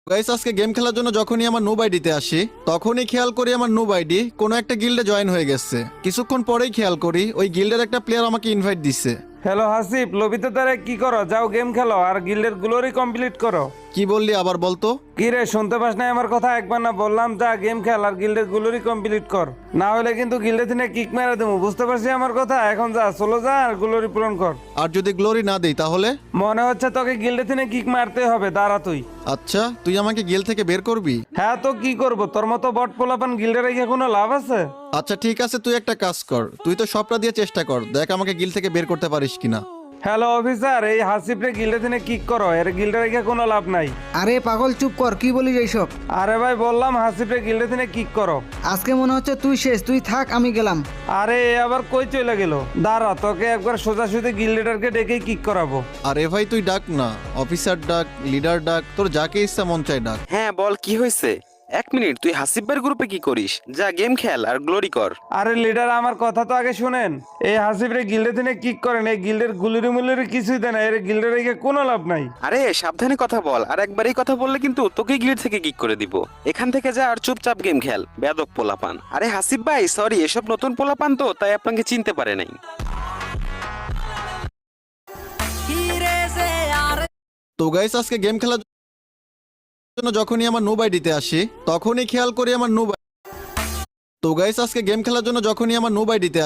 Guys আজকে game খেলার জন্য যখনই আমার নুব আইডিতে আসি তখনই খেয়াল করি আমার নুব আইডি কোনো একটা গিল্ডে জয়েন হয়ে গেছে। কিছুক্ষণ পরেই খেয়াল করি ওই গিল্ডের একটা প্লেয়ার আমাকে ইনভাইট দিছে। হ্যালো হাসিব, লবিতে তারা কি করো? যাও গেম খেলো আর গিল্ডের গ্লোরি কমপ্লিট করো। কি বললি আবার বলতো? কি রে, শুনতে পাস নাই আমার কথা? একবার না বললাম যা গেম খেল আর গিল্ডের গ্লোরি কমপ্লিট কর, না হলে কিন্তু গিল্ডে থেকে কিক মেরে দেবো। বুঝতে পারছি আমার কথা? এখন যা, চলো যা আর গ্লোরি পূরণ কর। আর যদি গ্লোরি না দেই তাহলে? মনে হচ্ছে তোকে গিল্ডে থেকে কিক মারতে হবে, দাঁড়া তুই। আচ্ছা তুই আমাকে গিল থেকে বের করবি? হ্যাঁ তো কি করব, তোর মতো বট পোলাপান গিল্ডে রেখে কোনো লাভ আছে? আচ্ছা ঠিক আছে, তুই একটা কাজ কর, তুই তো সবটা দিয়ে চেষ্টা কর, দেখ আমাকে গিল থেকে বের করতে পারিস কিনা। হ্যালো অফিসার, এই হাসিবরে গিল্ডে থেকে কিক করো, এর গিল্ডে রেখে কোনো লাভ নাই। আরে পাগল চুপ কর, কি বলিস এইসব? আরে ভাই বললাম হাসিবরে গিল্ডে থেকে কিক করো। আজকে মনে হচ্ছে তুই শেষ, তুই থাক, আমি গেলাম। আরে এ আবার কই চলে গেল? দাঁড়া, তোকে একবার সোজাসুজি গিল্ডেটারকে ডেকেই কিক করাবো। আরে ভাই তুই ডাক না, অফিসার ডাক, লিডার ডাক, তোর যাকে ইচ্ছা মন চায় ডাক। হ্যাঁ বল, কি হয়েছে? এক মিনিট, তুই হাসিবের গ্রুপে কি করিস? যা গেম খেল আর গ্লোরি কর। আরে লিডার, আমার কথা তো আগে শুনেন। এই হাসিবরে গিল্ডে থেকে কিক করেন, এই গিল্ডের গুলিরি মুলিরি কিছুই দেয় না, এর গিল্ডে রেখে কোনো লাভ নাই। আরে সাবধানে কথা বল, আর একবার এই কথা বললে কিন্তু তোকে গিল্ড থেকে কিক করে দিব। এখান থেকে যা আর চুপচাপ গেম খেল, বেয়াদব পোলাপান। আরে হাসিব ভাই সরি, এসব নতুন পোলাপান তো, তাই আপনাকে চিনতে পারে নাই। তো গাইস আজকে গেম খেলার জন্য যখনই আমার নুব আইডিতে আসি তখনই খেয়াল করি আমার নুব তো গাইস আজকে গেম খেলার জন্য যখনই আমার নুব আইডিতে